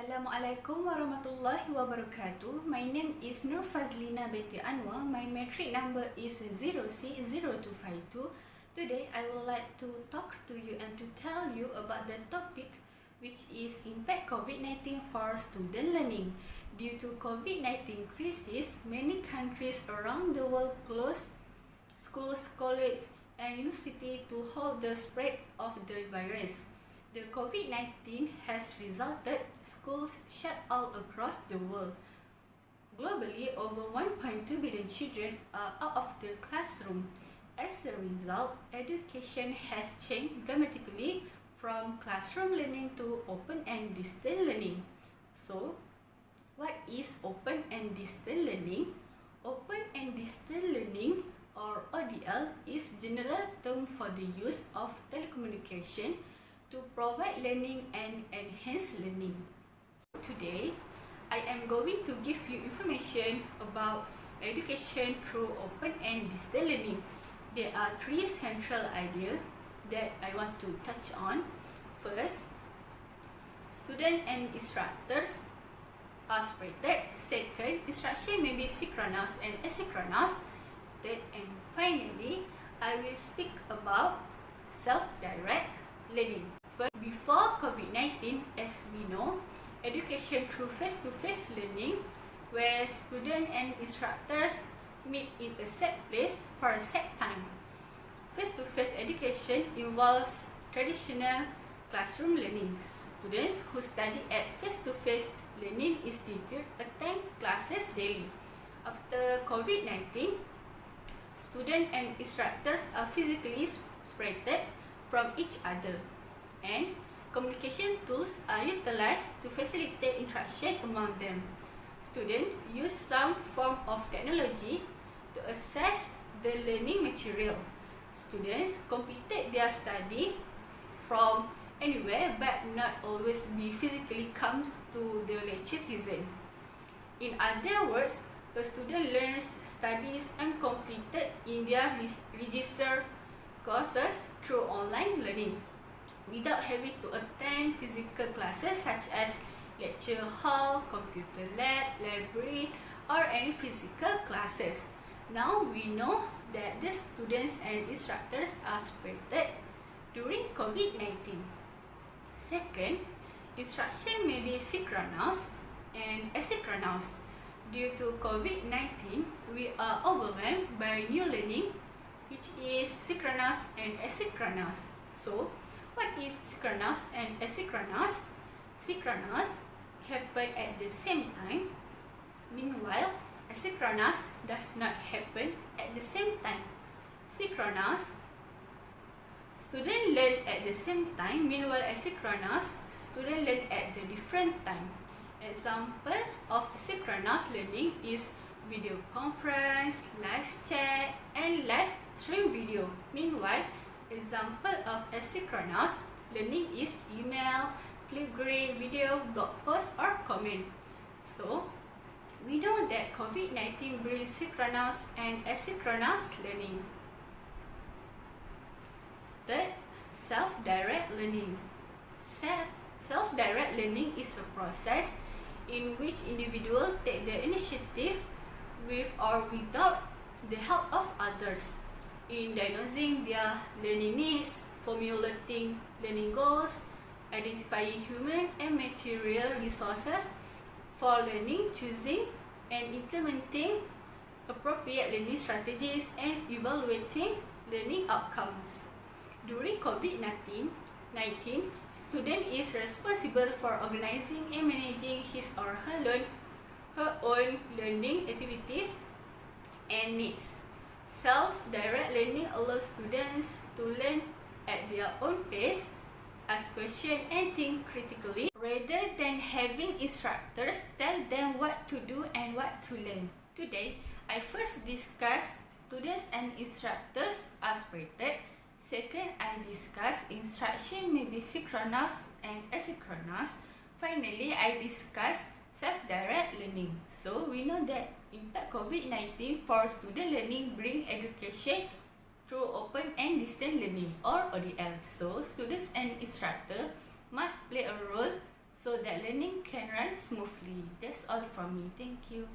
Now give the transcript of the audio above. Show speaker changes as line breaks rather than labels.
Assalamualaikum warahmatullahi wabarakatuh. My name is Nur Fazlina Binti Anwar. My metric number is 0C0252. Today I would like to talk to you and to tell you about the topic which is impact COVID-19 for student learning. Due to COVID-19 crisis, many countries around the world closed schools, colleges and university to halt the spread of the virus. The COVID-19 has resulted schools shut all across the world. Globally, over 1.2 billion children are out of the classroom. As a result, education has changed dramatically from classroom learning to open and distance learning. So, what is open and distance learning? Open and distance learning, or ODL, is general term for the use of telecommunication to provide learning and enhance learning. Today, I am going to give you information about education through open and distance learning. There are three central ideas that I want to touch on. First, students and instructors are separated. Second, instruction may be synchronous and asynchronous. Third, and finally, I will speak about self-direct learning. Before COVID-19, as we know, education through face-to-face learning, where students and instructors meet in a set place for a set time. Face-to-face education involves traditional classroom learning. Students who study at face-to-face learning institute attend classes daily. After COVID-19, students and instructors are physically separated from each other, and communication tools are utilized to facilitate interaction among them. Students use some form of technology to access the learning material. Students completed their study from anywhere but not always be physically comes to the lecture season. In other words, a student learns, studies and completed in their registered courses through online learning, without having to attend physical classes such as lecture hall, computer lab, library, or any physical classes. Now we know that the students and instructors are separated during COVID-19. Second, instruction may be synchronous and asynchronous. Due to COVID-19, we are overwhelmed by new learning, which is synchronous and asynchronous. So, what is synchronous and asynchronous? Synchronous happen at the same time. Meanwhile, asynchronous does not happen at the same time. Synchronous, students learn at the same time. Meanwhile, asynchronous, students learn at the different time. Example of synchronous learning is video conference, live chat, and live stream video. Meanwhile, example of asynchronous learning is email, Flipgrid, video, blog post, or comment. So, we know that COVID-19 brings synchronous and asynchronous learning. Third, self-direct learning. Self-direct learning is a process in which individuals take the initiative with or without the help of others in diagnosing their learning needs, formulating learning goals, identifying human and material resources for learning, choosing and implementing appropriate learning strategies, and evaluating learning outcomes. During COVID-19, student is responsible for organizing and managing his or her own learning activities and needs. Self-direct learning allows students to learn at their own pace, ask questions and think critically, rather than having instructors tell them what to do and what to learn. Today, I first discuss students and instructors are separated. Second, I discuss instruction may be synchronous and asynchronous. Finally, I discuss self-direct learning. So, we know that impact COVID-19 for student learning bring education through open and distance learning, or ODL. So, students and instructors must play a role so that learning can run smoothly. That's all from me. Thank you.